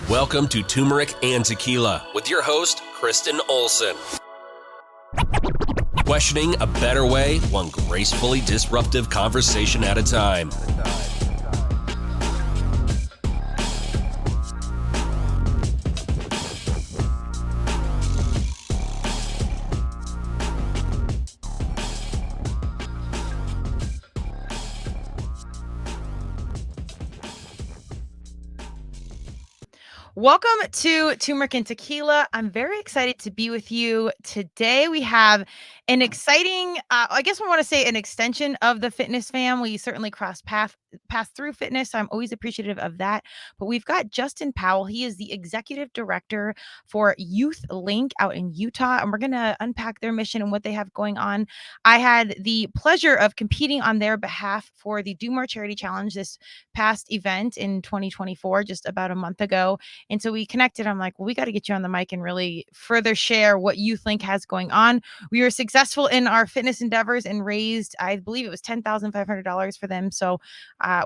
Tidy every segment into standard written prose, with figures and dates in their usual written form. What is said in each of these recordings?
Welcome to Turmeric and Tequila with your host, Kristen Olson. Questioning a better way, one gracefully disruptive conversation at a time. Welcome to Turmeric and Tequila. I'm very excited to be with you today. We have an exciting, I guess we want to say an extension of the fitness fam. We certainly crossed paths through fitness, so I'm always appreciative of that. But we've got Justin Powell. He is the executive director for Youthlinc out in Utah, and we're going to unpack their mission and what they have going on. I had the pleasure of competing on their behalf for the Do More Charity Challenge this past event in 2024, just about a month ago. And so we connected. I'm like, well, we got to get you on the mic and really further share what Youthlinc has going on. We were successful in our fitness endeavors and raised, I believe it was $10,500 for them. So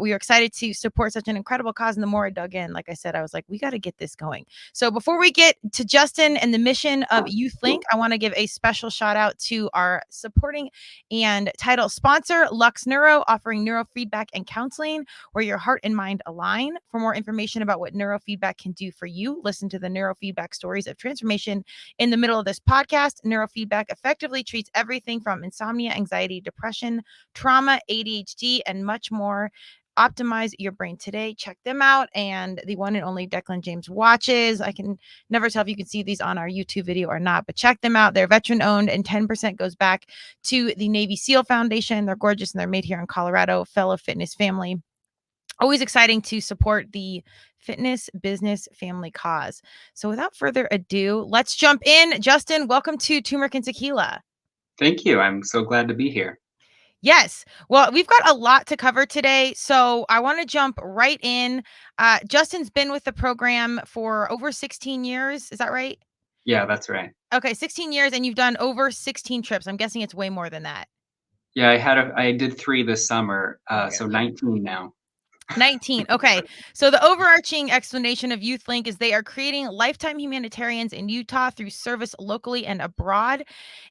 we are excited to support such an incredible cause. And the more I dug in, like I said, I was like, we got to get this going. So before we get to Justin and the mission of Youthlinc, I want to give a special shout out to our supporting and title sponsor, Lux Neuro, offering neurofeedback and counseling where your heart and mind align. For more information about what neurofeedback can do for you, listen to the neurofeedback stories of transformation in the middle of this podcast. Neurofeedback effectively treats everything from insomnia, anxiety, depression, trauma, ADHD, and much more. Optimize your brain today. Check them out. And the one and only Declan James watches. I can never tell if you can see these on our YouTube video or not, but check them out. They're veteran owned and 10% goes back to the Navy SEAL Foundation. They're gorgeous and they're made here in Colorado. Fellow fitness family. Always exciting to support the fitness business family cause. So without further ado, let's jump in. Justin, welcome to Turmeric and Tequila. Thank you. I'm so glad to be here. Yes. Well, we've got a lot to cover today, so I want to jump right in. Justin's been with the program for over 16 years. Is that right? Yeah, that's right. Okay, 16 years, and you've done over 16 trips. I'm guessing it's way more than that. Yeah, I did 3 this summer, so 19 now. 19. Okay. So the overarching explanation of Youthlinc is they are creating lifetime humanitarians in Utah through service locally and abroad.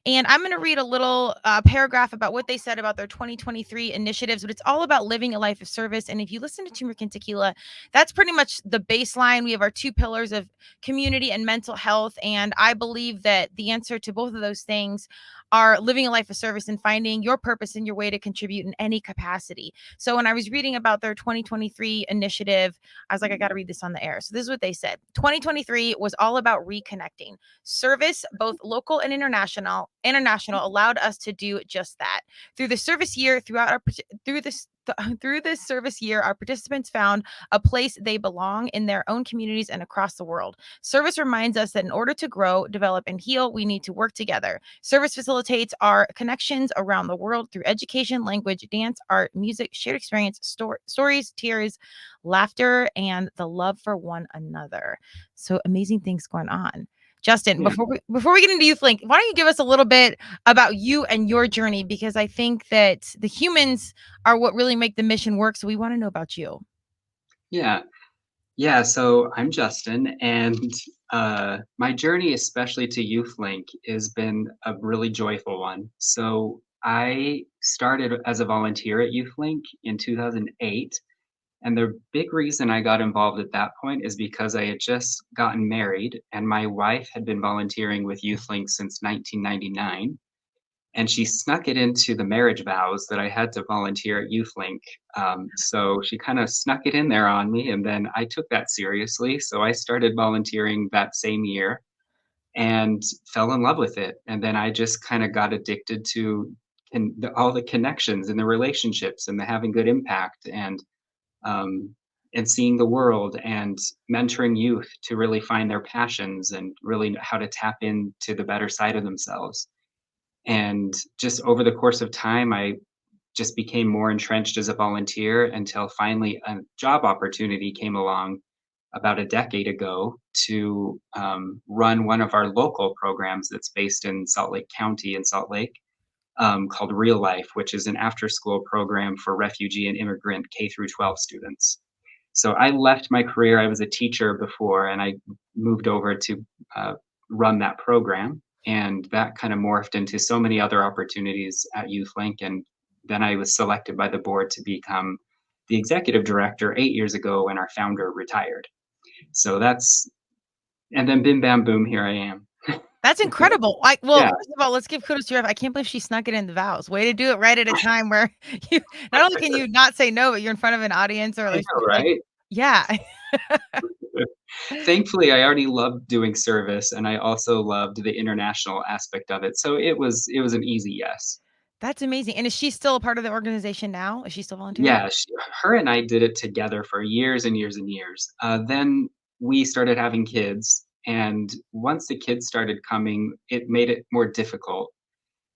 And I'm going to read a little paragraph about what they said about their 2023 initiatives, but it's all about living a life of service. And if you listen to Turmeric and Tequila, that's pretty much the baseline. We have our 2 pillars of community and mental health. And I believe that the answer to both of those things are living a life of service and finding your purpose and your way to contribute in any capacity. So when I was reading about their 2023 initiative, I was like, I got to read this on the air. So this is what they said. 2023 was all about reconnecting. Service, both local and international allowed us to do just that. Through the service year, through this service year, our participants found a place they belong in their own communities and across the world. Service reminds us that in order to grow, develop, and heal, we need to work together. Service facilitates our connections around the world through education, language, dance, art, music, shared experience, stories, tears, laughter, and the love for one another. So amazing things going on. Justin, Yeah. before we get into Youthlinc, why don't you give us a little bit about you and your journey? Because I think that the humans are what really make the mission work. So we want to know about you. Yeah, so I'm Justin, and my journey, especially to Youthlinc, has been a really joyful one. So I started as a volunteer at Youthlinc in 2008. And the big reason I got involved at that point is because I had just gotten married, and my wife had been volunteering with Youthlinc since 1999. And she snuck it into the marriage vows that I had to volunteer at Youthlinc. So she kind of snuck it in there on me, and then I took that seriously. So I started volunteering that same year and fell in love with it. And then I just kind of got addicted to all the connections and the relationships and the having good impact um, and seeing the world and mentoring youth to really find their passions and really know how to tap into the better side of themselves. And just over the course of time, I just became more entrenched as a volunteer until finally a job opportunity came along about a decade ago to run one of our local programs that's based in Salt Lake County in Salt Lake, called Real Life, which is an after-school program for refugee and immigrant K through 12 students. So I left my career. I was a teacher before, and I moved over to run that program. And that kind of morphed into so many other opportunities at YouthLink. And then I was selected by the board to become the executive director 8 years ago when our founder retired. So and then bim bam boom, here I am. That's incredible. Well, Yeah, first of all, let's give kudos to your wife. I can't believe she snuck it in the vows. Way to do it right at a time where you not only can you not say no, but you're in front of an audience or I know, like right? yeah. Thankfully, I already loved doing service, and I also loved the international aspect of it. So it was an easy yes. That's amazing. And is she still a part of the organization now? Is she still volunteering? Yeah, her and I did it together for years and years and years. Then we started having kids, and once the kids started coming, it made it more difficult.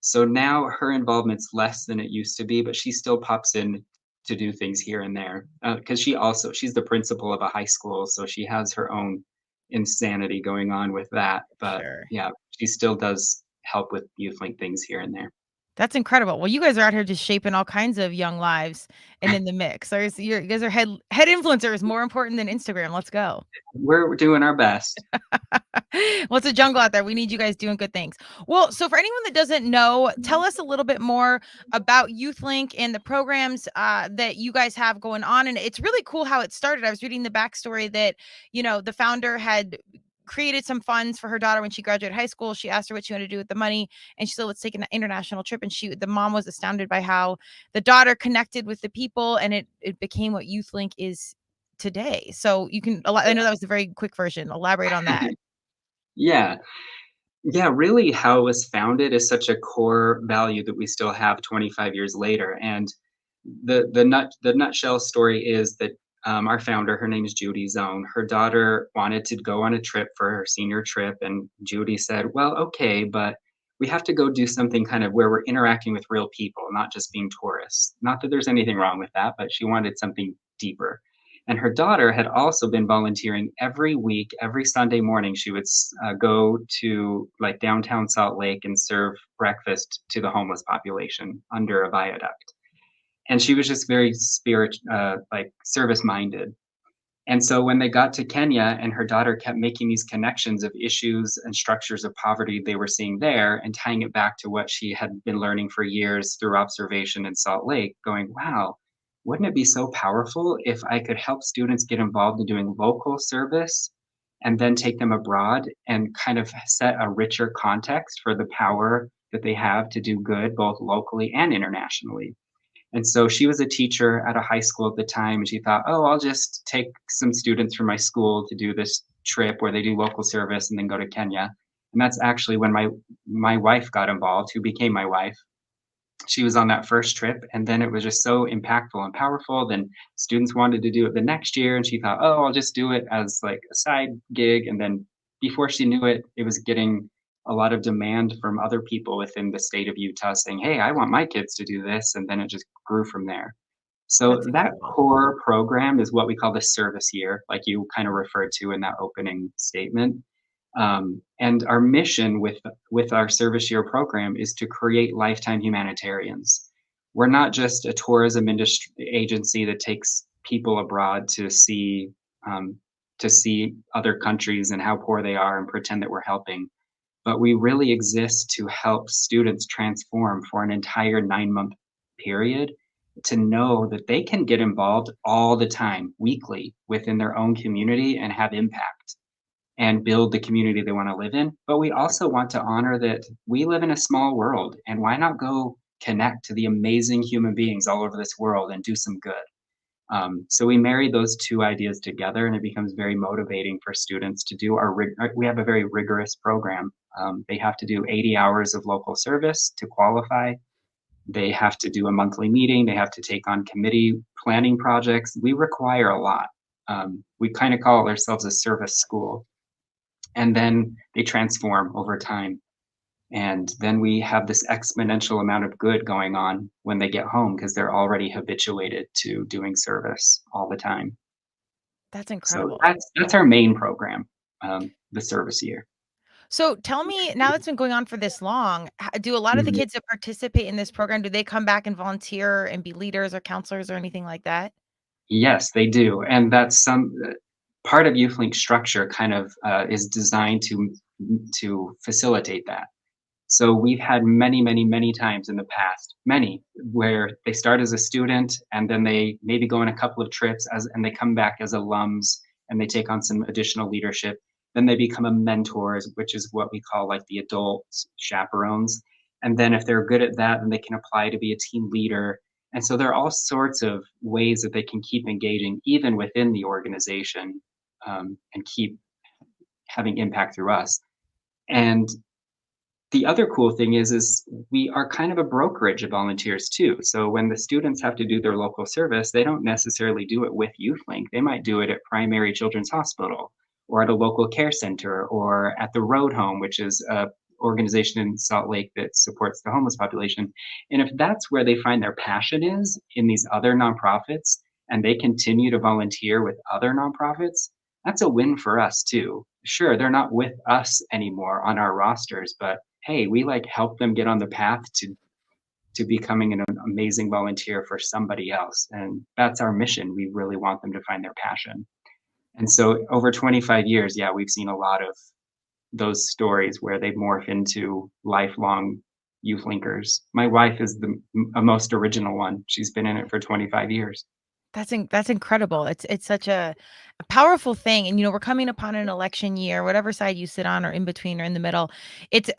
So now her involvement's less than it used to be, but she still pops in to do things here and there. Because she's the principal of a high school, so she has her own insanity going on with that. But Sure. yeah, she still does help with YouthLink things here and there. That's incredible. Well, you guys are out here just shaping all kinds of young lives and in the mix. You guys are head influencers more important than Instagram. Let's go. We're doing our best. Well, it's a jungle out there. We need you guys doing good things. Well, so for anyone that doesn't know, tell us a little bit more about YouthLink and the programs that you guys have going on. And it's really cool how it started. I was reading the backstory that, the founder had created some funds for her daughter when she graduated high school. She asked her what she wanted to do with the money, and she said, let's take an international trip. And the mom was astounded by how the daughter connected with the people, and it became what YouthLink is today. So I know that was a very quick version. Elaborate on that. Yeah. Yeah, really how it was founded is such a core value that we still have 25 years later. And the nutshell story is that our founder, her name is Judy Zone. Her daughter wanted to go on a trip for her senior trip, and Judy said, "Well, okay, but we have to go do something kind of where we're interacting with real people, not just being tourists." Not that there's anything wrong with that, but she wanted something deeper. And her daughter had also been volunteering every week, every Sunday morning. She would go to like downtown Salt Lake and serve breakfast to the homeless population under a viaduct. And she was just very like service minded. And so when they got to Kenya and her daughter kept making these connections of issues and structures of poverty they were seeing there and tying it back to what she had been learning for years through observation in Salt Lake, going, wow, wouldn't it be so powerful if I could help students get involved in doing local service and then take them abroad and kind of set a richer context for the power that they have to do good both locally and internationally. And so she was a teacher at a high school at the time, and she thought, oh, I'll just take some students from my school to do this trip where they do local service and then go to Kenya. And that's actually when my wife got involved, who became my wife. She was on that first trip, and then it was just so impactful and powerful. Then students wanted to do it the next year, and she thought, oh, I'll just do it as like a side gig. And then before she knew it, it was getting a lot of demand from other people within the state of Utah saying, hey, I want my kids to do this. And then it just grew from there. So That's that incredible. core program is what we call the service year, like you kind of referred to in that opening statement. And our mission with our service year program is to create lifetime humanitarians. We're not just a tourism industry agency that takes people abroad to see other countries and how poor they are and pretend that we're helping, but we really exist to help students transform for an entire 9-month period to know that they can get involved all the time, weekly, within their own community and have impact and build the community they want to live in. But we also want to honor that we live in a small world, and why not go connect to the amazing human beings all over this world and do some good? So we marry those two ideas together, and it becomes very motivating for students to do we have a very rigorous program. They have to do 80 hours of local service to qualify. They have to do a monthly meeting. They have to take on committee planning projects. We require a lot. We kind of call ourselves a service school, and then they transform over time. And then we have this exponential amount of good going on when they get home because they're already habituated to doing service all the time. That's So incredible. that's our main program, the service year. So tell me, now that's been going on for this long, do a lot of the Mhm. kids that participate in this program, do they come back and volunteer and be leaders or counselors or anything like that? Yes, they do, and that's some part of Youthlink's structure kind of is designed to facilitate that. So we've had many, many, many times in the past, many, where they start as a student and then they maybe go on a couple of trips and they come back as alums and they take on some additional leadership. Then they become a mentors, which is what we call like the adult chaperones. And then if they're good at that, then they can apply to be a team leader. And so there are all sorts of ways that they can keep engaging even within the organization, and keep having impact through us. And the other cool thing is we are kind of a brokerage of volunteers too. So when the students have to do their local service, they don't necessarily do it with Youthlink. They might do it at Primary Children's Hospital or at a local care center or at the Road Home, which is a organization in Salt Lake that supports the homeless population. And if that's where they find their passion is in these other nonprofits and they continue to volunteer with other nonprofits, that's a win for us too. Sure, they're not with us anymore on our rosters, but hey, we like help them get on the path to becoming an amazing volunteer for somebody else. And that's our mission. We really want them to find their passion. And so over 25 years, yeah, we've seen a lot of those stories where they morph into lifelong youth linkers. My wife is the most original one. She's been in it for 25 years. That's incredible. It's such a powerful thing, and we're coming upon an election year, whatever side you sit on, or in between, or in the middle.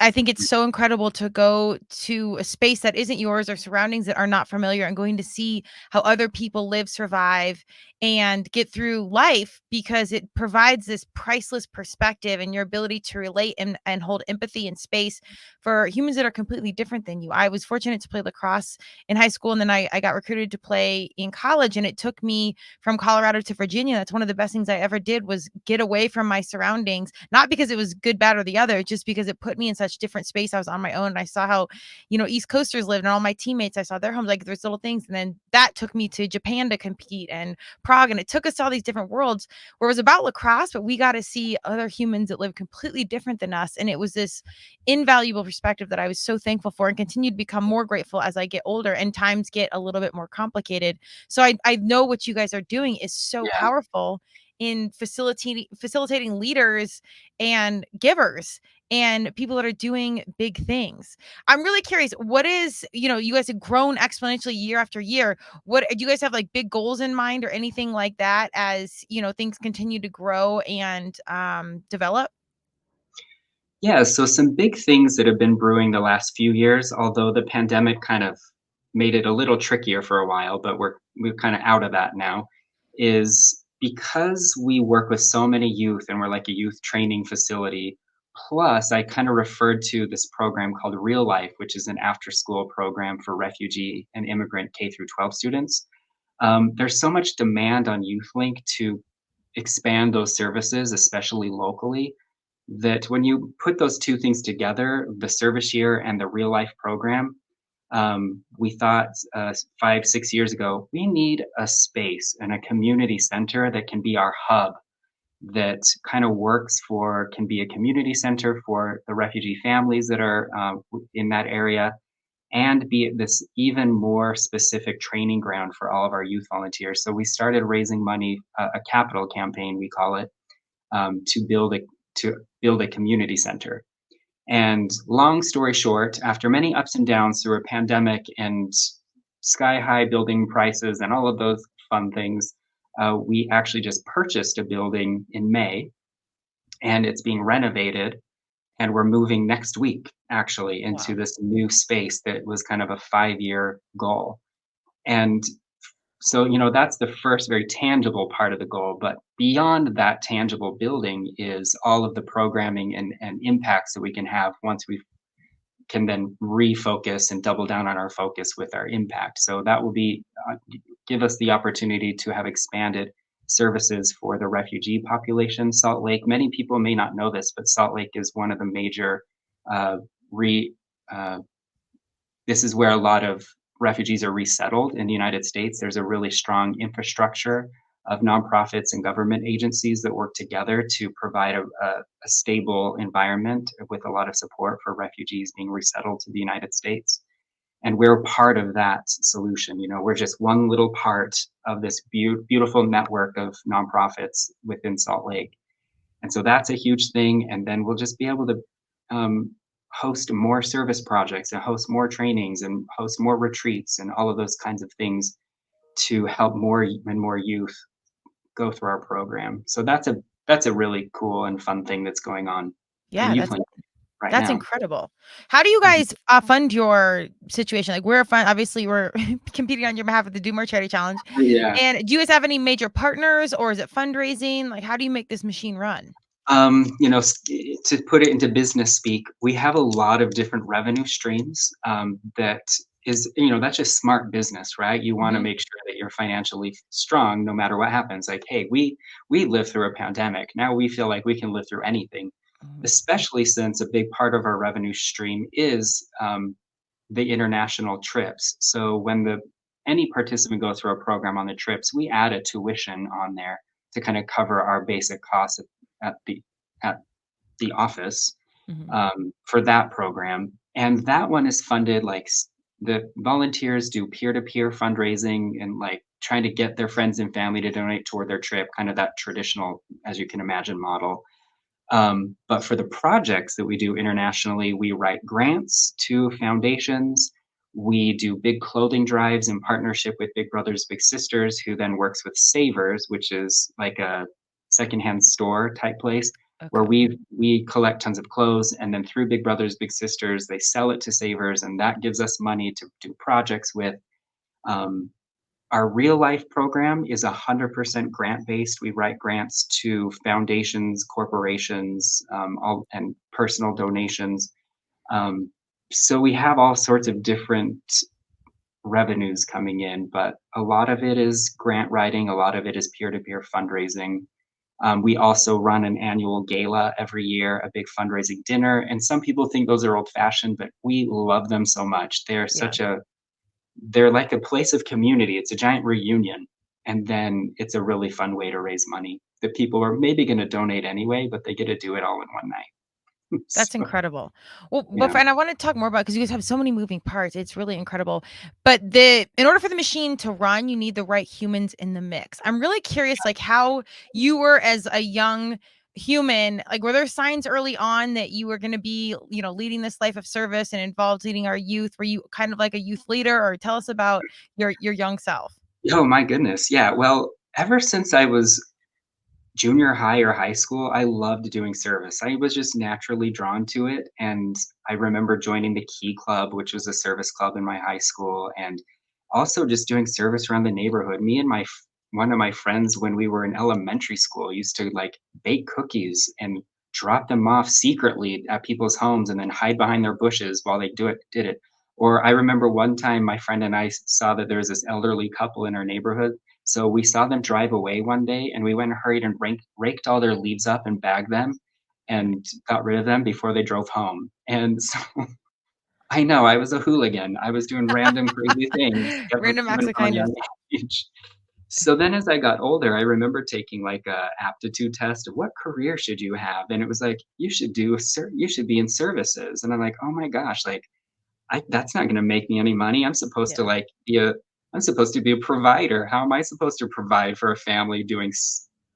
I think it's so incredible to go to a space that isn't yours or surroundings that are not familiar, and going to see how other people live, survive, and get through life, because it provides this priceless perspective and your ability to relate and hold empathy and space for humans that are completely different than you. I was fortunate to play lacrosse in high school, and then I got recruited to play in college, and it took me from Colorado to Virginia. That's one of the best things I ever did, was get away from my surroundings, not because it was good, bad, or the other, just because it put me in such different space. I was on my own, and I saw how East Coasters lived, and all my teammates, I saw their homes, like there's little things. And then that took me to Japan to compete, and Prague, and it took us to all these different worlds where it was about lacrosse, but we got to see other humans that live completely different than us. And it was this invaluable perspective that I was so thankful for, and continue to become more grateful as I get older and times get a little bit more complicated. So I know what you guys are doing is so Yeah. powerful in facilitating leaders and givers and people that are doing big things. I'm really curious, what is, you guys have grown exponentially year after year. What do you guys have, like, big goals in mind or anything like that, as things continue to grow and develop? Yeah, so some big things that have been brewing the last few years, although the pandemic kind of made it a little trickier for a while, but we're kind of out of that now, is because we work with so many youth and we're like a youth training facility. Plus, I kind of referred to this program called Real Life, which is an after-school program for refugee and immigrant K through 12 students. There's so much demand on YouthLink to expand those services, especially locally, that when you put those two things together, the service year and the real life program, we thought 5, 6 years ago, we need a space and a community center that can be our hub, that kind of can be a community center for the refugee families that are in that area, and be this even more specific training ground for all of our youth volunteers. So we started raising money, a capital campaign, we call it, to build a community center. And long story short, after many ups and downs through a pandemic and sky high building prices and all of those fun things, we actually just purchased a building in May, and it's being renovated. And we're moving next week, actually, into Wow. this new space that was kind of a 5-year goal. And so, that's the first very tangible part of the goal. But beyond that tangible building is all of the programming and impacts that we can have once we can then refocus and double down on our focus with our impact. So that will give us the opportunity to have expanded services for the refugee population. Salt Lake, many people may not know this, but Salt Lake is one of the major uh, re uh, this is where a lot of refugees are resettled in the United States. There's a really strong infrastructure of nonprofits and government agencies that work together to provide a stable environment with a lot of support for refugees being resettled to the United States. And we're part of that solution. We're just one little part of this beautiful network of nonprofits within Salt Lake. And so that's a huge thing. And then we'll just be able to host more service projects and host more trainings and host more retreats and all of those kinds of things to help more and more youth go through our program. So that's a really cool and fun thing that's going on in Yeah, Youthlinc right that's now. incredible. How do you Mhm. guys fund your situation? Like obviously we're competing on your behalf with the Do More Charity Challenge. Yeah. And do you guys have any major partners, or is it fundraising? Like, how do you make this machine run? To put it into business speak, we have a lot of different revenue streams that is, that's just smart business, right? You want to Hmm. make sure that you're financially strong no matter what happens. Like, hey, we lived through a pandemic. Now we feel like we can live through anything, especially since a big part of our revenue stream is the international trips. So when any participant goes through a program on the trips, we add a tuition on there to kind of cover our basic costs at the at the office Hmm. for that program. And that one is funded the volunteers do peer-to-peer fundraising and like trying to get their friends and family to donate toward their trip, kind of that traditional, as you can imagine, model. But for the projects that we do internationally, we write grants to foundations. We do big clothing drives in partnership with Big Brothers Big Sisters, who then works with Savers, which is like a secondhand store type place where Okay. we collect tons of clothes, and then through Big Brothers Big Sisters, they sell it to Savers, and that gives us money to do projects with. Um, our real life program is 100% grant based. We write grants to foundations, corporations, and personal donations. Um, so we have all sorts of different revenues coming in, but a lot of it is grant writing, a lot of it is peer to peer fundraising. We also run an annual gala every year, a big fundraising dinner. And some people think those are old fashioned, but we love them so much. Yeah. They're like a place of community. It's a giant reunion. And then it's a really fun way to raise money that people are maybe going to donate anyway, but they get to do it all in one night. That's So, incredible. Well, yeah. and I want to talk more about, because you guys have so many moving parts. It's really incredible. But in order for the machine to run, you need the right humans in the mix. I'm really curious, like how you were as a young human. Like, were there signs early on that you were going to be, leading this life of service and involved leading our youth? Were you kind of like a youth leader, or tell us about your young self? Oh my goodness. Yeah. Well, ever since I was junior high or high school, I loved doing service. I was just naturally drawn to it. And I remember joining the Key Club, which was a service club in my high school, and also just doing service around the neighborhood. Me and one of my friends, when we were in elementary school, used to like bake cookies and drop them off secretly at people's homes and then hide behind their bushes while they did it. Or I remember one time my friend and I saw that there was this elderly couple in our neighborhood, so we saw them drive away one day, and we went and hurried and raked all their leaves up and bagged them and got rid of them before they drove home. And so I know I was a hooligan. I was doing random crazy things, Random acts even of from a kindness. young age. So then as I got older, I remember taking like a aptitude test of what career should you have? And it was like, you should be in services. And I'm like, oh my gosh, like that's not going to make me any money. Yeah. I'm supposed to be a provider. How am I supposed to provide for a family doing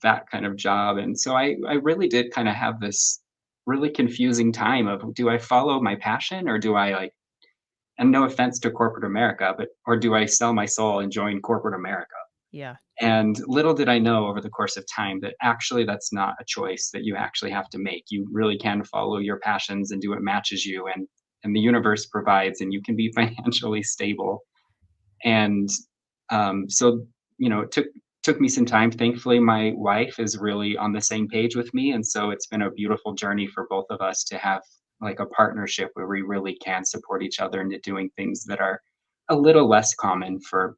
that kind of job? And so I really did kind of have this really confusing time of, do I follow my passion, or do I like, and no offense to corporate America, or do I sell my soul and join corporate America? Yeah. And little did I know over the course of time that actually that's not a choice that you actually have to make. You really can follow your passions and do what matches you, and the universe provides, and you can be financially stable. And so it took me some time. Thankfully, my wife is really on the same page with me, and so it's been a beautiful journey for both of us to have like a partnership where we really can support each other into doing things that are a little less common for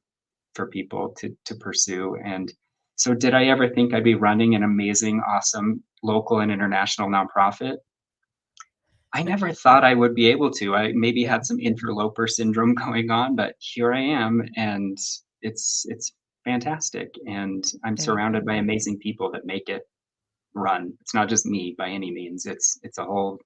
people to pursue. And so did I ever think I'd be running an amazing, awesome local and international nonprofit? I never thought I would be able to. I maybe Yeah. had some interloper syndrome going on, but here I am, and it's fantastic, and I'm Very surrounded cool. by amazing people that make it run. It's not just me by any means. It's a whole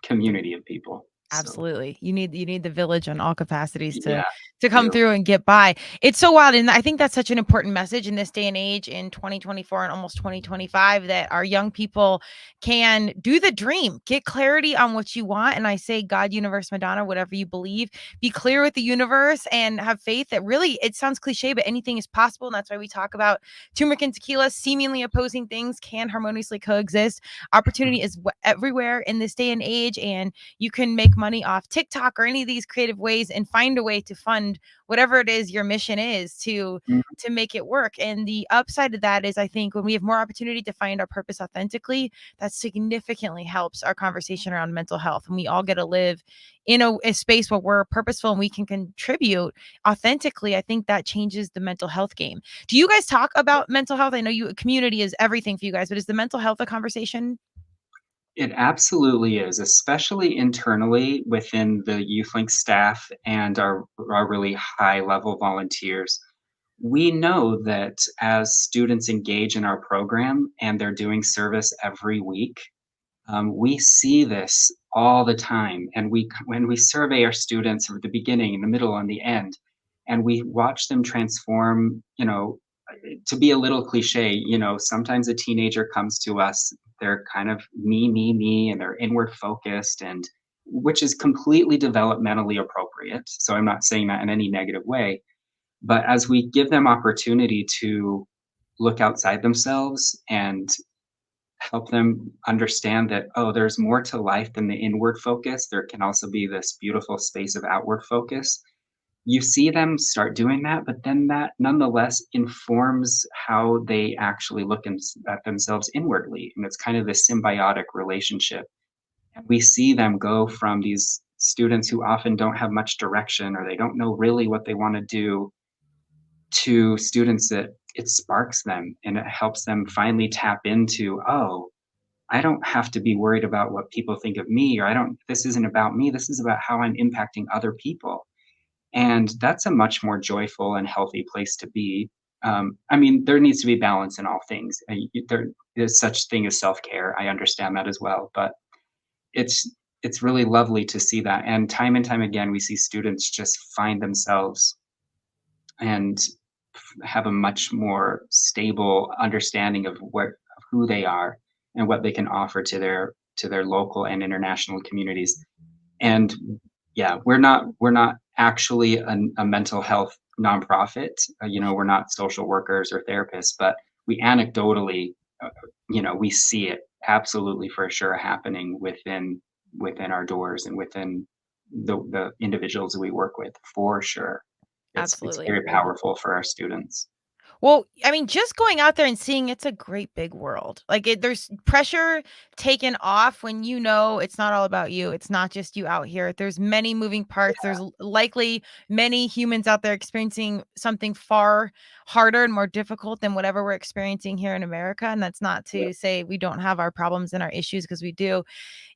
community of people. So Absolutely. You need the village on all capacities yeah, to come do. through and get by. It's so wild. And I think that's such an important message in this day and age in 2024 and almost 2025 that our young people can do the dream, get clarity on what you want. And I say God, universe, Madonna, whatever you believe, be clear with the universe and have faith that really, it sounds cliche, but anything is possible. And that's why we talk about turmeric and tequila, seemingly opposing things can harmoniously coexist. Opportunity is everywhere in this day and age. And you can make money off TikTok or any of these creative ways and find a way to fund whatever it is your mission is to make it work. And the upside of that is I think when we have more opportunity to find our purpose authentically, that significantly helps our conversation around mental health. And we all get to live in a space where we're purposeful and we can contribute authentically. I think that changes the mental health game. Do you guys talk about mental health? I know community is everything for you guys, but is the mental health a conversation? It absolutely is, especially internally within the Youthlinc staff and our really high level volunteers. We know that as students engage in our program and they're doing service every week, we see this all the time. And when we survey our students at the beginning, the middle, and the end, and we watch them transform, to be a little cliche, sometimes a teenager comes to us, they're kind of me, and they're inward focused, and which is completely developmentally appropriate. So I'm not saying that in any negative way. But as we give them opportunity to look outside themselves and help them understand that, oh, there's more to life than the inward focus, there can also be this beautiful space of outward focus. You see them start doing that, but then that nonetheless informs how they actually look at themselves inwardly. And it's kind of this symbiotic relationship. And we see them go from these students who often don't have much direction or they don't know really what they want to do to students that it sparks them and it helps them finally tap into, oh, I don't have to be worried about what people think of me, or this isn't about me. This is about how I'm impacting other people. And that's a much more joyful and healthy place to be. I mean, there needs to be balance in all things. There is such thing as self-care. I understand that as well, but it's it's really lovely to see that. And time again, we see students just find themselves and have a much more stable understanding of who they are and what they can offer to their local and international communities. And yeah, we're not actually a mental health nonprofit. We're not social workers or therapists, but we anecdotally, we see it absolutely for sure happening within our doors and within the individuals we work with for sure. It's Absolutely. very powerful for our students. Well, I mean, just going out there and seeing it's a great big world. Like there's pressure taken off when you know it's not all about you. It's not just you out here. There's many moving parts. There's likely many humans out there experiencing something far harder and more difficult than whatever we're experiencing here in America. And that's not Yep. to say we don't have our problems and our issues because we do.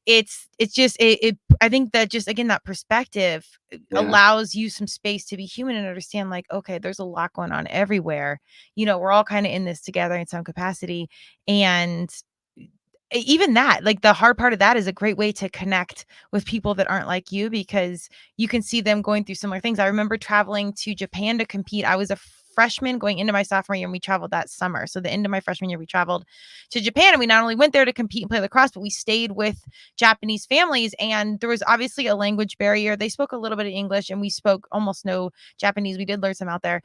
It's just it I think that just again that perspective Yeah. allows you some space to be human and understand like okay there's a lot going on everywhere, we're all kind of in this together in some capacity. And even that, like the hard part of that is a great way to connect with people that aren't like you because you can see them going through similar things. I remember traveling to Japan to compete. I was a freshman going into my sophomore year and we traveled that summer. So the end of my freshman year, we traveled to Japan and we not only went there to compete and play lacrosse, but we stayed with Japanese families. And there was obviously a language barrier. They spoke a little bit of English and we spoke almost no Japanese. We did learn some out there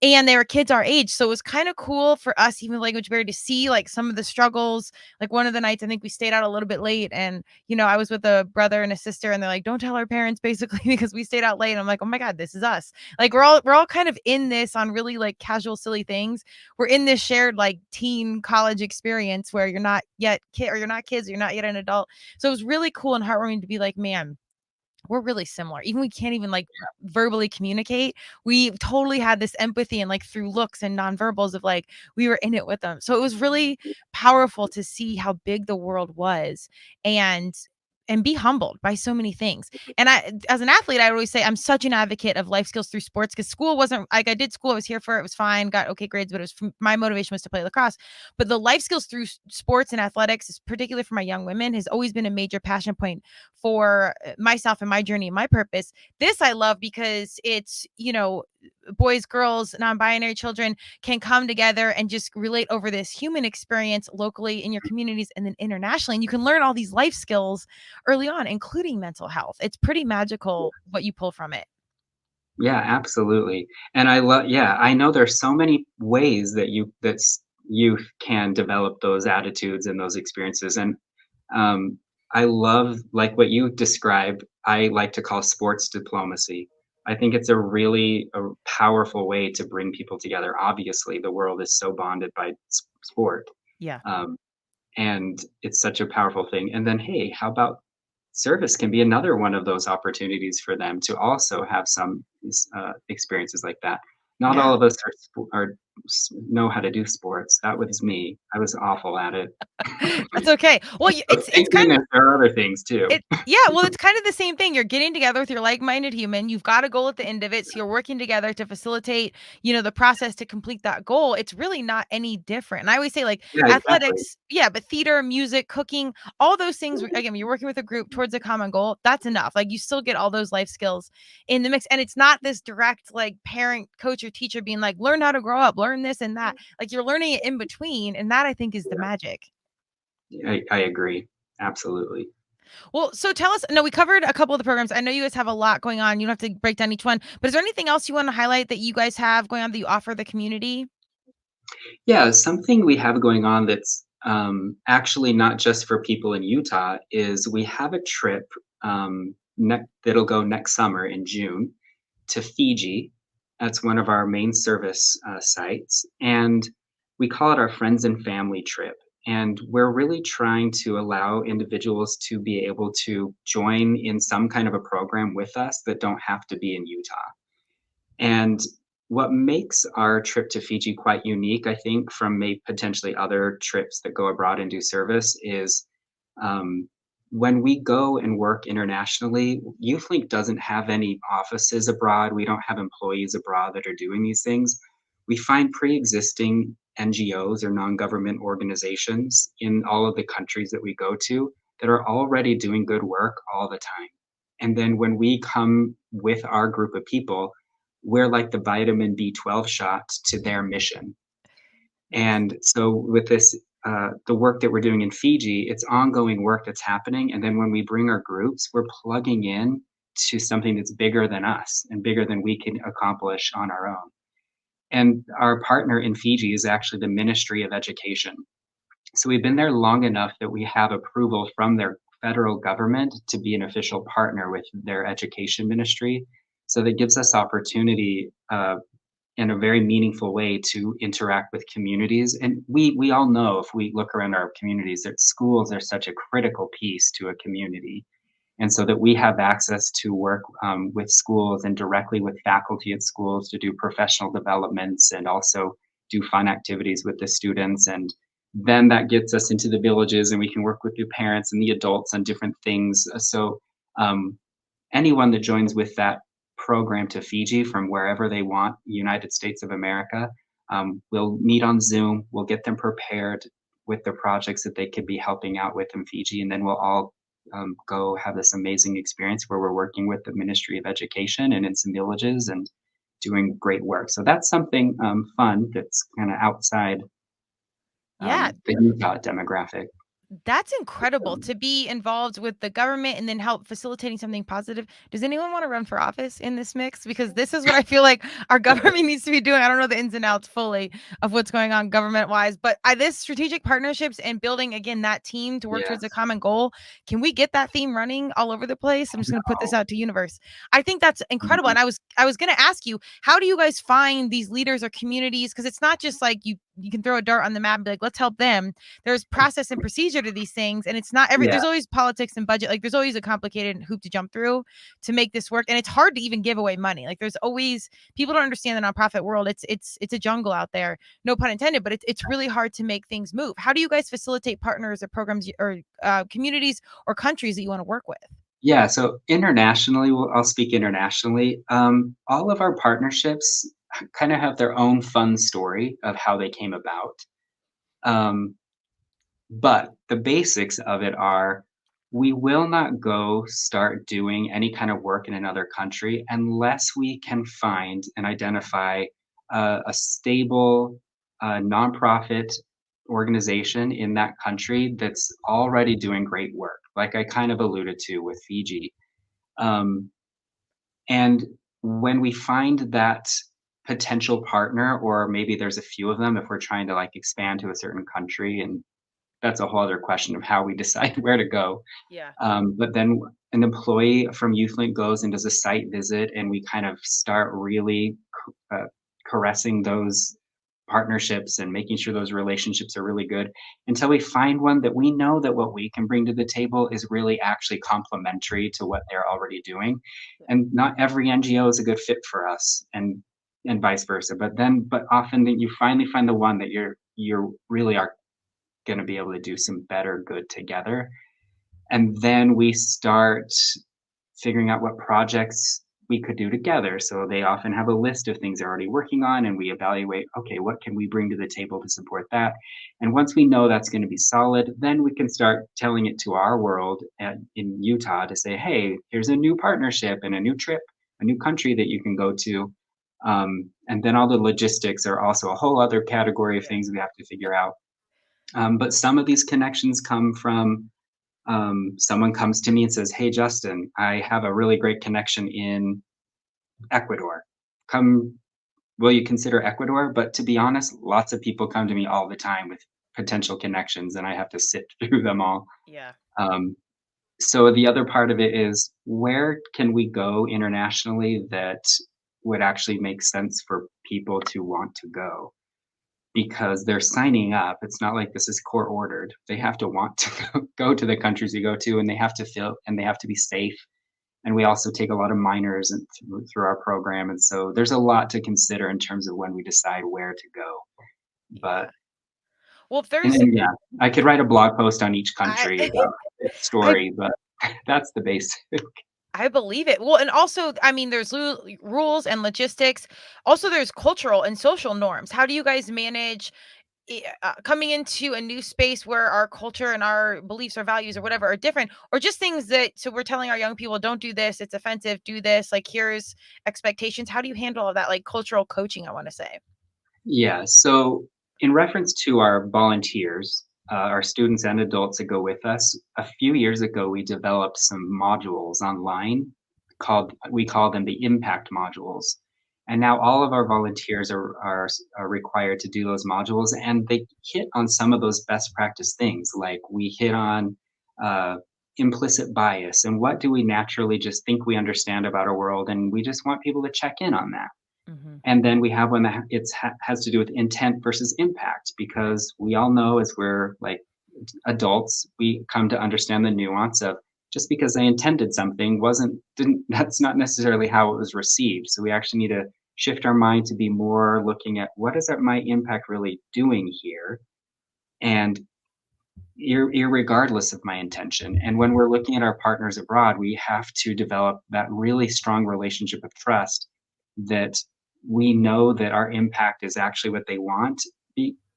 and they were kids our age. So it was kind of cool for us, even language barrier, to see like some of the struggles. Like one of the nights, I think we stayed out a little bit late and, I was with a brother and a sister and they're like, don't tell our parents basically because we stayed out late. And I'm like, oh my God, this is us. Like we're all kind of in this on really like casual, silly things. We're in this shared like teen college experience where you're not yet kid or you're not kids, or you're not yet an adult. So it was really cool and heartwarming to be like, man, we're really similar. Even we can't even like verbally communicate. We totally had this empathy and like through looks and nonverbals of like we were in it with them. So it was really powerful to see how big the world was. And and be humbled by so many things. And as an athlete, I always say I'm such an advocate of life skills through sports, because school wasn't like, I did school, I was here for it, was fine, got okay grades, but it was my motivation was to play lacrosse. But the life skills through sports and athletics, particularly for my young women, has always been a major passion point for myself and my journey and my purpose. This I love because it's, boys, girls, non-binary children can come together and just relate over this human experience locally in your communities and then internationally. And you can learn all these life skills early on, including mental health. It's pretty magical what you pull from it. Yeah, absolutely. And I know there's so many ways that youth can develop those attitudes and those experiences. And um, I love, like what you described, I like to call sports diplomacy. I think it's a powerful way to bring people together. Obviously, the world is so bonded by sport. Yeah. Um, and it's such a powerful thing. And then, hey, how about service can be another one of those opportunities for them to also have some experiences like that. Not Yeah. all of us know how to do sports. That was me. I was awful at it. That's okay. Well, But it's thank kind of goodness there are other things too. well, it's kind of the same thing. You're getting together with your like-minded human. You've got a goal at the end of it. So you're working together to facilitate, the process to complete that goal. It's really not any different. And I always say, like, Yeah, exactly. athletics, yeah, but theater, music, cooking, all those things, again, you're working with a group towards a common goal. That's enough. Like, you still get all those life skills in the mix. And it's not this direct, like, parent, coach, or teacher being like, learn how to grow up, learn this and that. Like, you're learning it in between. And that, I think, is the magic. I agree. Absolutely. Well, so tell us, no, we covered a couple of the programs. I know you guys have a lot going on. You don't have to break down each one, but is there anything else you want to highlight that you guys have going on that you offer the community? Yeah, something we have going on that's actually not just for people in Utah is we have a trip that'll go next summer in June to Fiji. That's one of our main service sites. And we call it our friends and family trip. And we're really trying to allow individuals to be able to join in some kind of a program with us that don't have to be in Utah. And what makes our trip to Fiji quite unique, I think, from maybe potentially other trips that go abroad and do service is um, when we go and work internationally, Youthlinc doesn't have any offices abroad. We don't have employees abroad that are doing these things. We find pre-existing NGOs or non-government organizations in all of the countries that we go to that are already doing good work all the time. And then when we come with our group of people, we're like the vitamin B12 shot to their mission. Nice. And so with this, the work that we're doing in Fiji, it's ongoing work that's happening. And then when we bring our groups, we're plugging in to something that's bigger than us and bigger than we can accomplish on our own. And our partner in Fiji is actually the Ministry of Education. So we've been there long enough that we have approval from their federal government to be an official partner with their education ministry. So that gives us opportunity in a very meaningful way to interact with communities. And we all know, if we look around our communities, that schools are such a critical piece to a community. And so that we have access to work with schools and directly with faculty at schools to do professional developments and also do fun activities with the students. And then that gets us into the villages and we can work with the parents and the adults on different things. So um, anyone that joins with that program to Fiji from wherever they want, United States of America, we'll meet on Zoom, we'll get them prepared with the projects that they could be helping out with in Fiji, and then we'll all go have this amazing experience where we're working with the Ministry of Education and in some villages and doing great work. So that's something fun that's kind of outside Yeah, the Utah demographic. that's incredible to be involved with the government and then help facilitating something positive. Does anyone want to run for office in this mix? Because this is what I feel like our government needs to be doing. I don't know the ins and outs fully of what's going on government wise, but this strategic partnerships and building, again, that team to work towards a Yes. common goal. Can we get that theme running all over the place? I'm just going to put this out to universe. I think that's incredible. Mhm. And I was going to ask you, how do you guys find these leaders or communities? Because it's not just like you you can throw a dart on the map and be like, let's help them. There's process and procedure to these things, and it's not Yeah. there's always politics and budget. Like there's always a complicated hoop to jump through to make this work, and it's hard to even give away money. Like there's always people don't understand the nonprofit world. It's a jungle out there, no pun intended, but it's really hard to make things move. How do you guys facilitate partners or programs or communities or countries that you want to work with? Yeah, so internationally, I'll speak internationally. All of our partnerships kind of have their own fun story of how they came about. Um, but the basics of it are we will not go start doing any kind of work in another country unless we can find and identify a stable nonprofit organization in that country that's already doing great work, like I kind of alluded to with Fiji. Um, and when we find that potential partner, or maybe there's a few of them if we're trying to like expand to a certain country, and that's a whole other question of how we decide where to go. Yeah. But then an employee from Youthlinc goes and does a site visit, and we kind of start really caressing those partnerships and making sure those relationships are really good until we find one that we know that what we can bring to the table is really actually complementary to what they're already doing. And not every NGO is a good fit for us, and vice versa. But often that you finally find the one that you're really are going to be able to do some better good together. And then we start figuring out what projects we could do together. So they often have a list of things they're already working on, and we evaluate, okay, what can we bring to the table to support that? And once we know that's going to be solid, then we can start telling it to our world in Utah to say, hey, here's a new partnership and a new trip, a new country that you can go to. And then all the logistics are also a whole other category of things we have to figure out. But some of these connections come from someone comes to me and says, hey, Justin, I have a really great connection in Ecuador. Will you consider Ecuador? But to be honest, lots of people come to me all the time with potential connections, and I have to sit through them all. Yeah. Um, so the other part of it is where can we go internationally that would actually make sense for people to want to go? Because they're signing up. It's not like this is court ordered. They have to want to go to the countries you go to, and they have to feel, and they have to be safe. And we also take a lot of minors and through our program. And so there's a lot to consider in terms of when we decide where to go. But, Well, if and, there's and yeah, I could write a blog post on each I country about its I story, but that's the basic. I believe it. Well, and also, I mean, there's rules and logistics. Also, there's cultural and social norms. How do you guys manage coming into a new space where our culture and our beliefs or values or whatever are different, or just things that, so we're telling our young people, don't do this, it's offensive, do this, like here's expectations. How do you handle all that, like cultural coaching, I want to say? Yeah. So, in reference to our volunteers, our students and adults that go with us, a few years ago, we developed some modules online we call them the impact modules. And now all of our volunteers are required to do those modules, and they hit on some of those best practice things. Like we hit on uh, implicit bias and what do we naturally just think we understand about our world, and we just want people to check in on that. Mm-hmm. And then we have one that has to do with intent versus impact, because we all know as we're like adults, we come to understand the nuance of just because I intended something didn't that's not necessarily how it was received. So we actually need to shift our mind to be more looking at what is my impact really doing here, and irregardless of my intention. And when we're looking at our partners abroad, we have to develop that really strong relationship of trust that we know that our impact is actually what they want.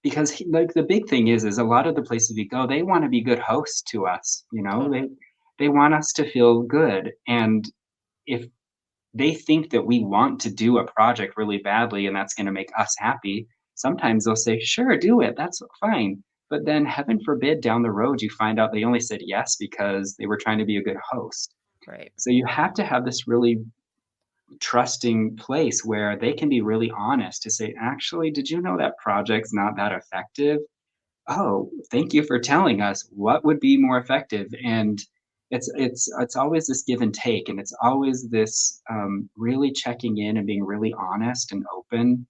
Because like the big thing is a lot of the places we go, they want to be good hosts to us. Totally. They want us to feel good. And if they think that we want to do a project really badly and that's going to make us happy, sometimes they'll say, sure, do it. That's fine. But then, heaven forbid, down the road, you find out they only said yes because they were trying to be a good host. Right. So you have to have this really trusting place where they can be really honest to say, actually, did you know that project's not that effective? Oh, thank you for telling us what would be more effective. And it's always this give and take, and it's always this really checking in and being really honest and open.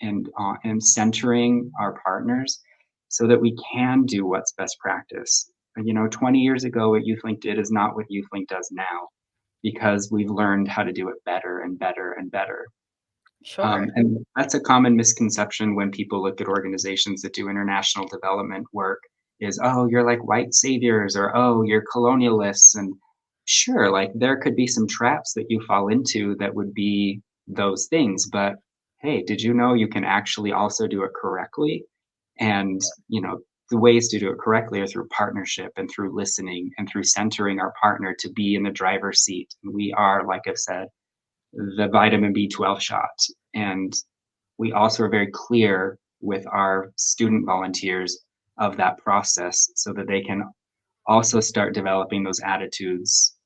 and centering our partners so that we can do what's best practice. 20 years ago, what Youthlinc did is not what Youthlinc does now because we've learned how to do it better and better and better. Sure. And that's a common misconception when people look at organizations that do international development work is, oh, you're like white saviors or, oh, you're colonialists. And sure, like there could be some traps that you fall into that would be those things. But hey, did you know you can actually also do it correctly? And, the ways to do it correctly are through partnership and through listening and through centering our partner to be in the driver's seat. We are, like I've said, the vitamin B12 shot. And we also are very clear with our student volunteers of that process so that they can also start developing those attitudes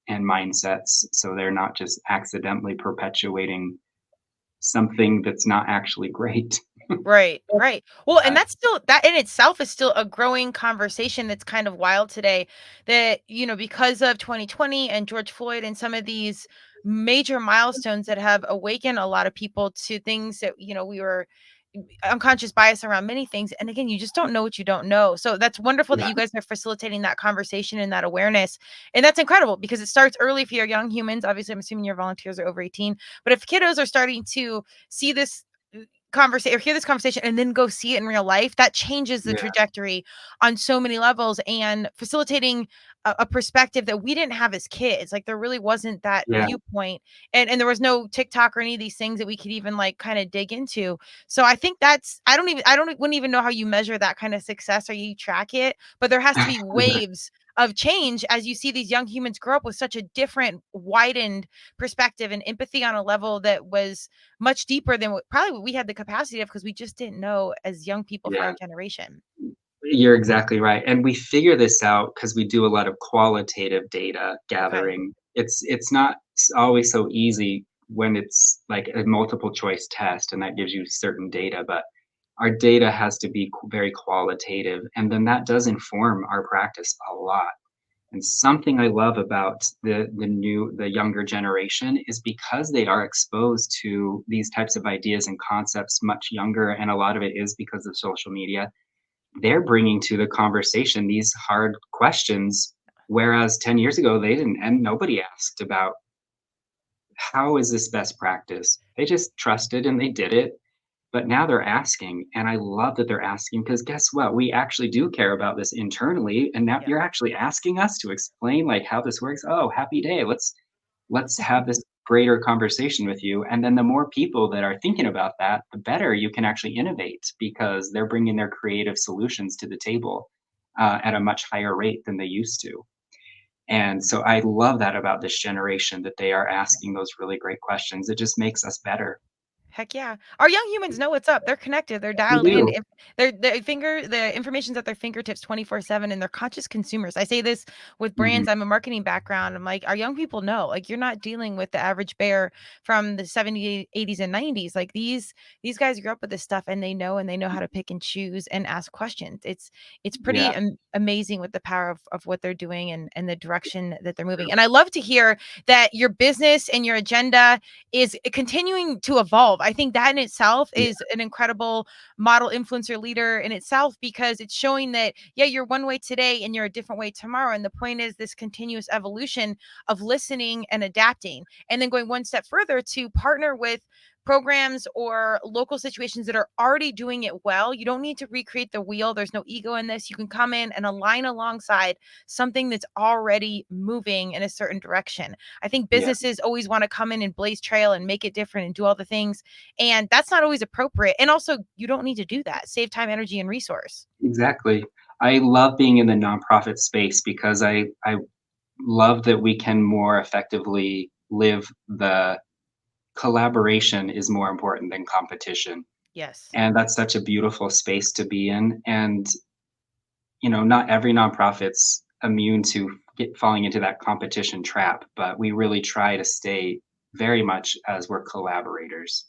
and mindsets so they're not just accidentally perpetuating something that's not actually great. Right, right. Well, and Uh, that's still that in itself is still a growing conversation that's kind of wild today that, because of 2020 and George Floyd and some of these major milestones that have awakened a lot of people to things that, we were unconscious bias around many things. And again, you just don't know what you don't know. So that's wonderful that yeah, you guys are facilitating that conversation and that awareness. And that's incredible because it starts early for your young humans. Obviously, I'm assuming your volunteers are over 18, but if kiddos are starting to see this conversation or hear this conversation and then go see it in real life, that changes the yeah, trajectory on so many levels and facilitating a perspective that we didn't have as kids. Like there really wasn't that yeah, viewpoint and there was no TikTok or any of these things that we could even like kind of dig into. So I think that's wouldn't even know how you measure that kind of success or you track it, but there has to be waves of change as you see these young humans grow up with such a different widened perspective and empathy on a level that was much deeper than what we had the capacity of because we just didn't know as young people for our yeah. generation. You're exactly right, and we figure this out because we do a lot of qualitative data Okay. gathering. It's not always so easy when it's like a multiple choice test, and that gives you certain data, but our data has to be very qualitative, and then that does inform our practice a lot. And something I love about the younger generation is because they are exposed to these types of ideas and concepts much younger, and a lot of it is because of social media, they're bringing to the conversation these hard questions, whereas 10 years ago, they didn't, and nobody asked about how is this best practice? They just trusted and they did it. But now they're asking, and I love that they're asking because guess what? We actually do care about this internally, and now Yeah. you're actually asking us to explain like how this works. Oh, happy day. Let's have this greater conversation with you. And then the more people that are thinking about that, the better you can actually innovate because they're bringing their creative solutions to the table at a much higher rate than they used to. And so I love that about this generation that they are asking those really great questions. It just makes us better. Heck yeah. Our young humans know what's up. They're connected. They're We dialed in. do. If the information's at their fingertips 24/7 and they're conscious consumers. I say this with Mhm. brands. I'm a marketing background. I'm like, our young people know. Like you're not dealing with the average bear from the 70s, 80s, and 90s. Like these guys grew up with this stuff and they know how to pick and choose and ask questions. It's pretty Yeah. amazing with the power of what they're doing and the direction that they're moving. And I love to hear that your business and your agenda is continuing to evolve. I think that in itself Yeah. is an incredible model influencer leader in itself because it's showing that, yeah, you're one way today and you're a different way tomorrow. And the point is this continuous evolution of listening and adapting, and then going one step further to partner with programs or local situations that are already doing it well. You don't need to recreate the wheel. There's no ego in this. You can come in and align alongside something that's already moving in a certain direction. I think Yeah. businesses always want to come in and blaze trail and make it different and do all the things. And that's not always appropriate. And also, you don't need to do that. Save time, energy, and resource. Exactly. I love being in the nonprofit space because I love that we can more effectively live the collaboration is more important than competition. Yes. And that's such a beautiful space to be in. And, not every nonprofit's immune to falling into that competition trap, but we really try to stay very much as we're collaborators,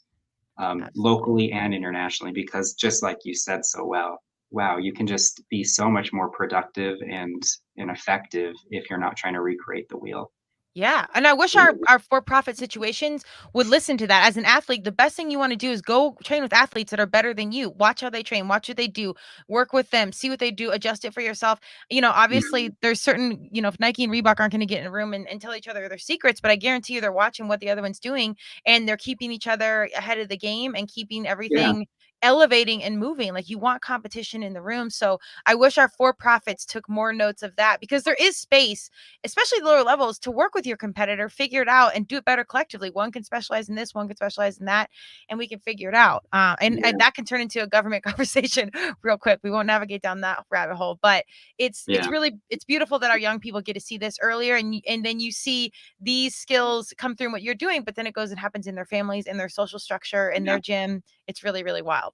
Absolutely. locally and internationally, because just like you said so well, wow, you can just be so much more productive and effective if you're not trying to recreate the wheel. Yeah. And I wish our for-profit situations would listen to that. As an athlete, the best thing you want to do is go train with athletes that are better than you. Watch how they train, watch what they do, work with them, see what they do, adjust it for yourself. Obviously there's certain, if Nike and Reebok aren't going to get in a room and tell each other their secrets, but I guarantee you they're watching what the other one's doing and they're keeping each other ahead of the game and keeping Yeah, everything elevating and moving. Like, you want competition in the room. So I wish our for-profits took more notes of that, because there is space, especially the lower levels, to work with your competitor, figure it out, and do it better collectively. One can specialize in this, one can specialize in that, and we can figure it out. And yeah, that can turn into a government conversation real quick. We won't navigate down that rabbit hole, but it's yeah, really, it's beautiful that our young people get to see this earlier, and then you see these skills come through in what you're doing, but then it goes and happens in their families, in their social structure, in yeah, their gym. It's really, really wild.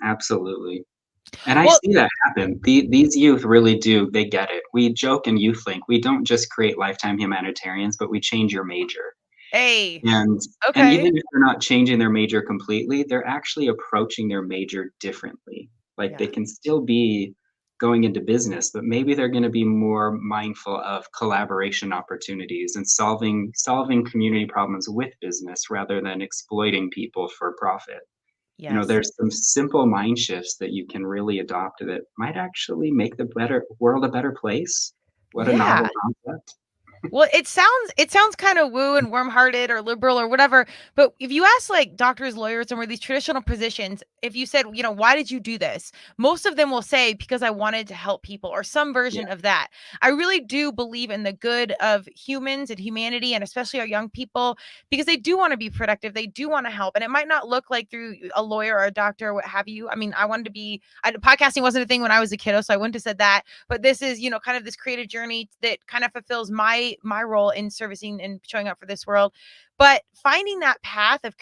absolutely. And I Well, see that happen. These youth really do, they get it. We joke in Youthlink, we don't just create lifetime humanitarians, but we change your major. hey, And okay. even if they're not changing their major completely, they're actually approaching their major differently. Like, they Yeah. can still be going into business, but maybe they're gonna be more mindful of collaboration opportunities and solving community problems with business rather than exploiting people for profit. Yes. There's some simple mind shifts that you can really adopt that might actually make the better world a better place. What a Yeah. novel concept. Well, it sounds kind of woo and warm-hearted or liberal or whatever, but if you ask like doctors, lawyers, and where these traditional positions, if you said, why did you do this? Most of them will say, because I wanted to help people, or some Yeah, version of that. I really do believe in the good of humans and humanity, and especially our young people, because they do want to be productive, they do want to help, and it might not look like through a lawyer or a doctor or what have you. I mean, podcasting wasn't a thing when I was a kiddo, so I wouldn't have said that, but this is, kind of this creative journey that kind of fulfills my role in servicing and showing up for this world. But finding that path of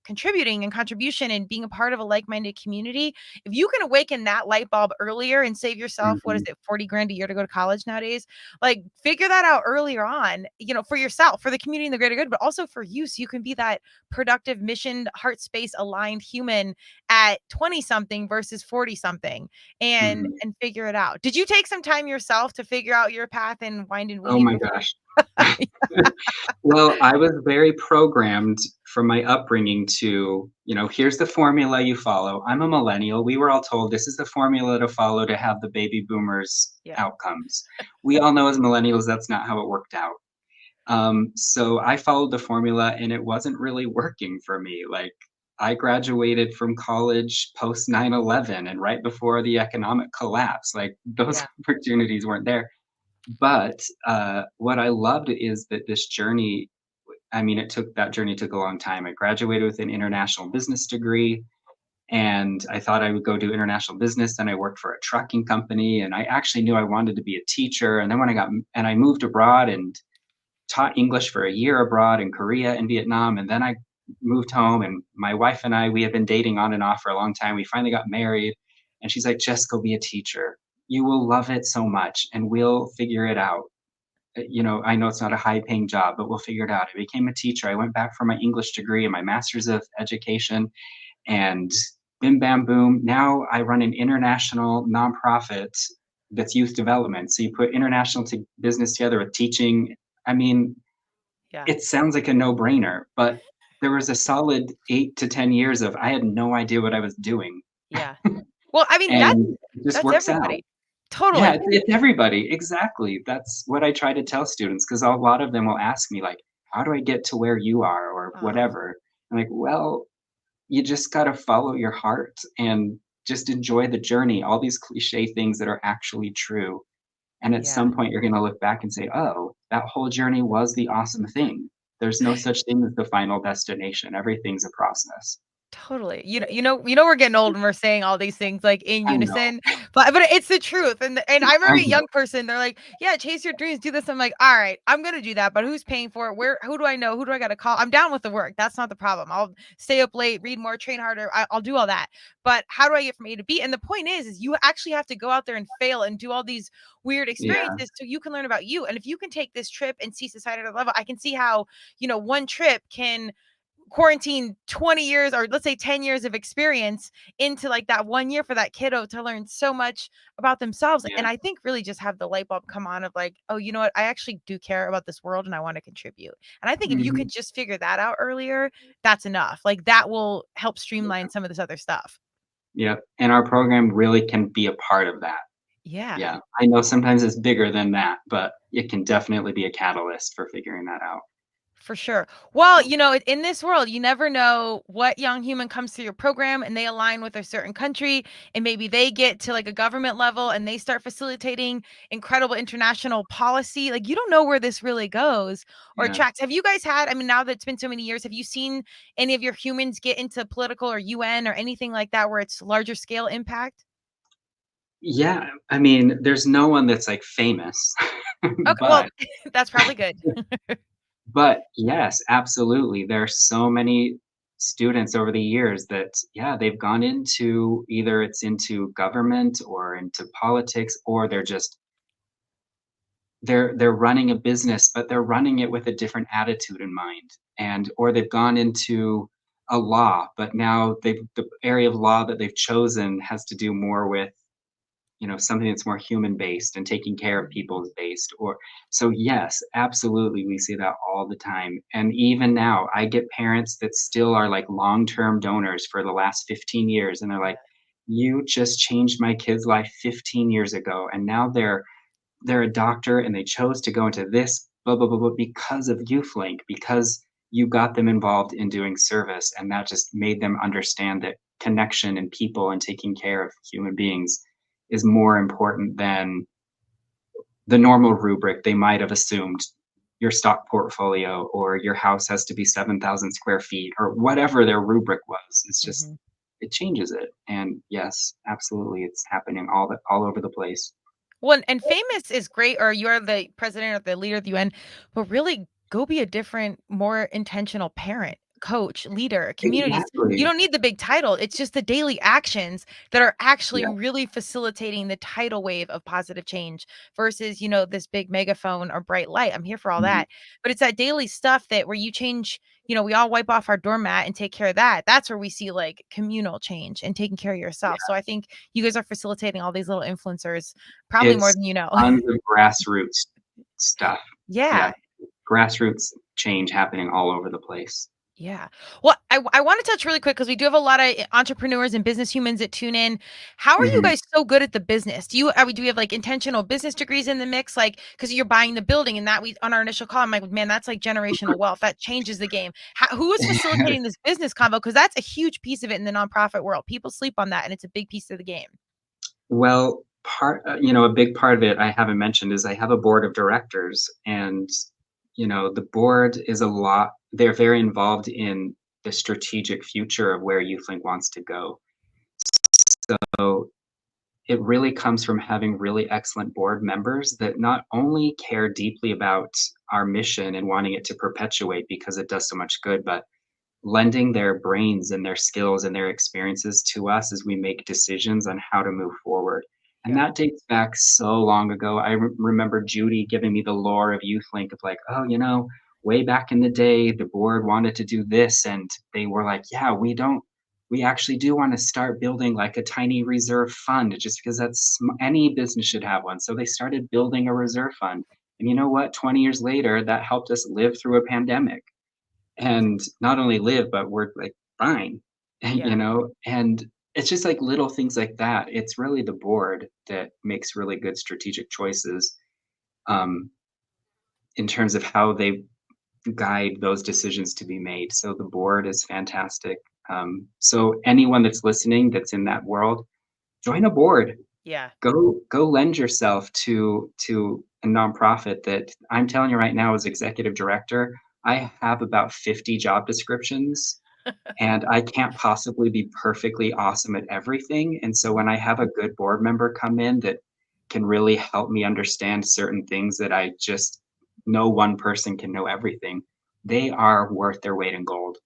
contributing and contribution and being a part of a like-minded community, if you can awaken that light bulb earlier and save yourself, what is mhm. it, 40 grand a year to go to college nowadays, like, figure that out earlier on, for yourself, for the community and the greater good, but also for you, so you can be that productive, mission, heart space aligned human at 20 something versus 40 something, and Mhm. figure it out. Did you take some time yourself to figure out your path and wind and Oh weave my before? gosh. Well, I was very programmed from my upbringing to, here's the formula you follow. I'm a millennial. We were all told this is the formula to follow to have the baby boomers Yeah. outcomes. We all know as millennials that's not how it worked out. So I followed the formula and it wasn't really working for me. Like, I graduated from college post 9/11 and right before the economic collapse. Like, those Yeah. opportunities weren't there. But what I loved is that this journey, I mean, that journey took a long time. I graduated with an international business degree and I thought I would go do international business. Then I worked for a trucking company and I actually knew I wanted to be a teacher. And then I moved abroad and taught English for a year abroad in Korea and Vietnam, and then I moved home. And my wife and I, we had been dating on and off for a long time. We finally got married, and she's like, "Just go be a teacher. You will love it so much, and we'll figure it out. I know it's not a high-paying job, but we'll figure it out." I became a teacher. I went back for my English degree and my master's of education, and bim bam boom. Now I run an international nonprofit that's youth development. So you put international business together with teaching. I mean, Yeah. it sounds like a no-brainer, but there was a solid 8 to 10 years of I had no idea what I was doing, Yeah. Well, I mean, and it just that's works out. everybody. Yeah, Totally. it's everybody, exactly. That's what I try to tell students because a lot of them will ask me, like, "How do I get to where you are?" or Oh, whatever. I'm like, "Well, you just gotta follow your heart and just enjoy the journey," all these cliche things that are actually true. And at yeah. some point, you're gonna look back and say, "Oh, that whole journey was the awesome thing." There's no such thing as the final destination. Everything's a process. Totally. We're getting old and we're saying all these things like in I know, unison, but it's the truth. And I I remember a know. young person, they're like, "Yeah, chase your dreams, do this." I'm like, "All right, I'm gonna do that, but who's paying for it? Who do I know? Who do I got to call? I'm down with the work. That's not the problem. I'll stay up late, read more, train harder. I'll do all that. But how do I get from A to B?" And the point is you actually have to go out there and fail and do all these weird Yeah, experiences so you can learn about you. And if you can take this trip and see society at a level, I can see how one trip can quarantine 20 years or let's say 10 years of experience into like that 1 year for that kiddo to learn so much about themselves. Yeah. And I think really just have the light bulb come on of like, oh, you know what? I actually do care about this world and I want to contribute. And I think if you Mhm. could just figure that out earlier, that's enough. Like that will help streamline some of this other stuff. Yep, and our program really can be a part of that. Yeah. Yeah, I know sometimes it's bigger than that, but it can definitely be a catalyst for figuring that out. For sure. Well, in this world, you never know what young human comes through your program and they align with a certain country and maybe they get to like a government level and they start facilitating incredible international policy. Like you don't know where this really goes or Yeah. tracks. Have you guys had, I mean, now that it's been so many years, have you seen any of your humans get into political or UN or anything like that where it's larger scale impact? Yeah, I mean, there's no one that's, like, famous, Okay, well, but that's probably good. but yes, absolutely, there are so many students over the years that, yeah, they've gone into either it's into government or into politics, or they're running a business, but they're running it with a different attitude in mind, and or they've gone into a law, but now the area of law that they've chosen has to do more with, something that's more human based and taking care of people's based. Or so yes, absolutely, we see that all the time. And even now I get parents that still are like long-term donors for the last 15 years, and they're like, you just changed my kid's life 15 years ago, and now they're a doctor and they chose to go into this blah blah blah, blah because of YouthLink, because you got them involved in doing service, and that just made them understand that connection and people and taking care of human beings is more important than the normal rubric they might have assumed. Your stock portfolio or your house has to be 7,000 square feet or whatever their rubric was. It's just Mhm. it changes it. And yes, absolutely, it's happening all over the place. Well, and famous is great, or you're the president or the leader of the UN, but really go be a different, more intentional parent, coach, leader, communities. You Exactly. don't need the big title. It's just the daily actions that are actually Yeah. really facilitating the tidal wave of positive change versus, this big megaphone or bright light. I'm here for all Mhm. that. But it's that daily stuff that where you change, we all wipe off our doormat and take care of that. That's where we see like communal change and taking care of yourself. So I think you guys are facilitating all these little influencers probably more It's than you know. tons of grassroots stuff. Yeah, Yeah. grassroots change happening all over the place. Yeah. Well, I want to touch really quick because we do have a lot of entrepreneurs and business humans that tune in. How are you Mhm. guys so good at the business? Do we have like intentional business degrees in the mix? Like, because you're buying the building and that we on our initial call, I'm like, man, that's like generational wealth. That changes the game. Who is facilitating this business convo? Because that's a huge piece of it in the nonprofit world. People sleep on that, and it's a big piece of the game. Well, a big part of it I haven't mentioned is I have a board of directors, and, the board is a lot they're very involved in the strategic future of where YouthLink wants to go. So it really comes from having really excellent board members that not only care deeply about our mission and wanting it to perpetuate because it does so much good, but lending their brains and their skills and their experiences to us as we make decisions on how to move forward. And Yeah. that dates back so long ago. I remember Judy giving me the lore of YouthLink of like, oh, way back in the day, the board wanted to do this. And they were like, yeah, we actually do want to start building like a tiny reserve fund just because any business should have one. So they started building a reserve fund. And you know what? 20 years later, that helped us live through a pandemic, and not only live, but we're like fine, Yeah. and it's just like little things like that. It's really the board that makes really good strategic choices, um, in terms of how they guide those decisions to be made. So the board is fantastic. So anyone that's listening that's in that world, join a board. Yeah. Go lend yourself to a nonprofit that I'm telling you right now as executive director, I have about 50 job descriptions, and I can't possibly be perfectly awesome at everything. And so when I have a good board member come in that can really help me understand certain things that I just no one person can know everything, they are worth their weight in gold.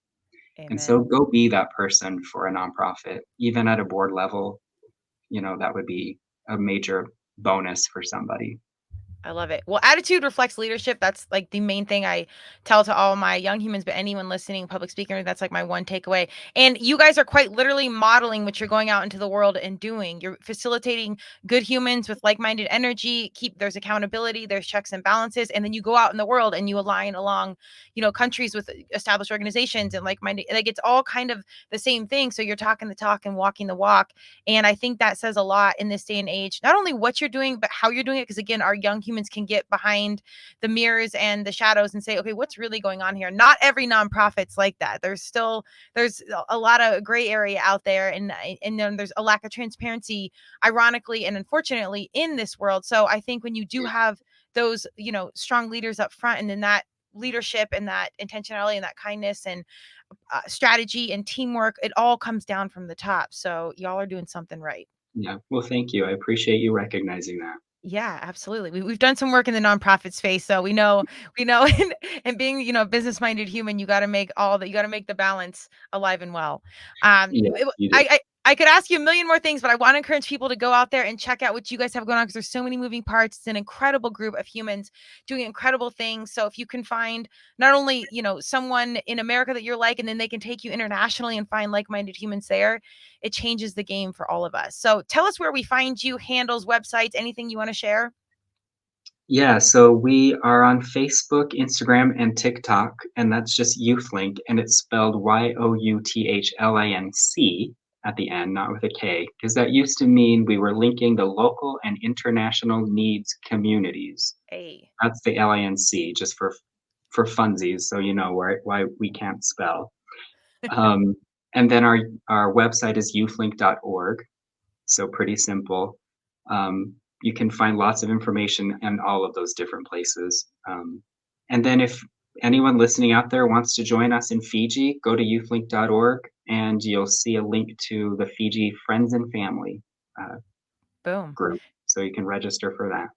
And so Amen. go be that person for a nonprofit, even at a board level. That would be a major bonus for somebody. I love it. Well, attitude reflects leadership. That's like the main thing I tell to all my young humans, but anyone listening, public speaker, that's like my one takeaway. And you guys are quite literally modeling what you're going out into the world and doing. You're facilitating good humans with like-minded energy. There's accountability, there's checks and balances, and then you go out in the world and you align along, countries with established organizations and like-minded. Like it's all kind of the same thing. So you're talking the talk and walking the walk. And I think that says a lot in this day and age, not only what you're doing, but how you're doing it. Because again, our young humans can get behind the mirrors and the shadows and say, okay, what's really going on here? Not every nonprofit's like that. There's a lot of gray area out there. And then there's a lack of transparency, ironically and unfortunately, in this world. So I think when you do have those, strong leaders up front, and then that leadership and that intentionality and that kindness and strategy and teamwork, it all comes down from the top. So y'all are doing something right. Yeah. Well, thank you. I appreciate you recognizing that. Yeah, absolutely. We've done some work in the nonprofit space, so we know, and being, a business-minded human, you got to make the balance alive and well. Yeah, you do. I could ask you a million more things, but I want to encourage people to go out there and check out what you guys have going on, because there's so many moving parts. It's an incredible group of humans doing incredible things. So if you can find not only, someone in America that you're like, and then they can take you internationally and find like-minded humans there, it changes the game for all of us. So tell us where we find you, handles, websites, anything you want to share. Yeah, so we are on Facebook, Instagram, and TikTok, and that's just Youthlinc, and it's spelled Youthlinc at the end, not with a K, because that used to mean we were linking the local and international needs communities. Hey. That's the LINC, just for funsies, so you know why we can't spell. And then our website is youthlink.org, so pretty simple. You can find lots of information in all of those different places. And then if anyone listening out there wants to join us in Fiji, go to youthlink.org and you'll see a link to the Fiji Friends and Family Boom. group. So you can register for that.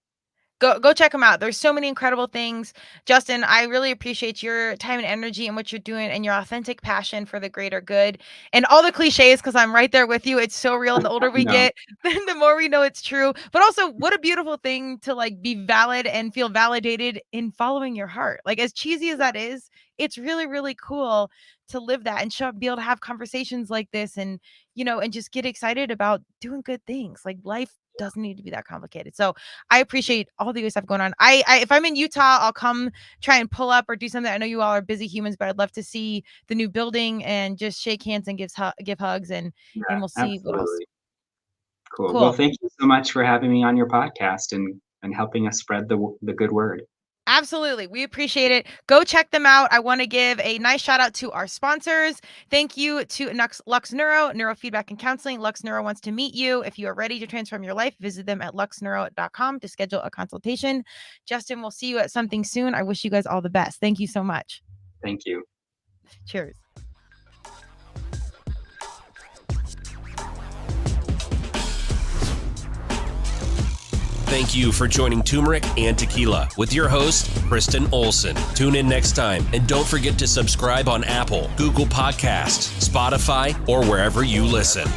Go check them out. There's so many incredible things. Justin, I really appreciate your time and energy and what you're doing and your authentic passion for the greater good and all the cliches, because I'm right there with you. It's so real. And the older we get, the more we know it's true. But also, what a beautiful thing to like be valid and feel validated in following your heart. Like, as cheesy as that is, it's really, really cool to live that and be able to have conversations like this and, and just get excited about doing good things. Like, life doesn't need to be that complicated. So I appreciate all the stuff going on. I if I'm in Utah, I'll come try and pull up or do something. I know you all are busy humans, but I'd love to see the new building and just shake hands and give hugs and we'll see what else. Cool. Well, thank you so much for having me on your podcast and helping us spread the good word. Absolutely. We appreciate it. Go check them out. I want to give a nice shout out to our sponsors. Thank you to Lux Neuro, Neurofeedback and Counseling. Lux Neuro wants to meet you. If you are ready to transform your life, visit them at luxneuro.com to schedule a consultation. Justin, we'll see you at something soon. I wish you guys all the best. Thank you so much. Thank you. Cheers. Thank you for joining Turmeric and Tequila with your host, Kristen Olson. Tune in next time, and don't forget to subscribe on Apple, Google Podcasts, Spotify, or wherever you listen.